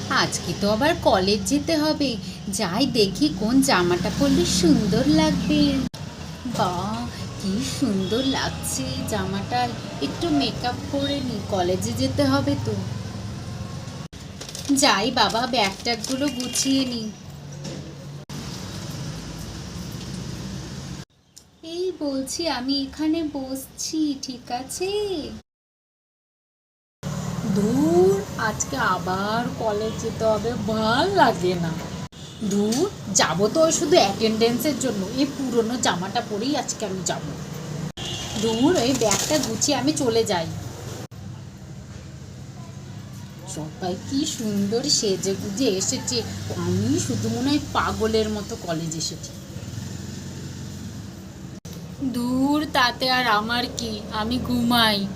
আজকে তো আবার কলেজ যেতে হবে। যাই দেখি কোন জামাটা পরলে সুন্দর লাগবে। বাহ, কি সুন্দর লাগছে জামাটা। একটু মেকআপ করে নি, কলেজে যেতে হবে তো। যাই বাবা, ব্যাগ ট্যাগগুলো গুছিয়ে নি। এই বলছি, আমি এখানে বসছি, ঠিক আছে? দূর, আজকে আবার কলেজ যেতে হবে, ভাল লাগে না। দূর, যাবো তো ওই শুধু অ্যাটেন্ডেন্সের জন্য, এই পুরনো জামাটা পরেই আজকে আমি যাব। দূর, এই ব্যাগটা গুছিয়ে আমি চলে যাই। সবাই কি সুন্দর সেজে গুজে এসেছে, আমি শুধু মনে হয় পাগলের মতো কলেজ এসেছি। দূর, তাতে আর আমার কি, আমি ঘুমাই।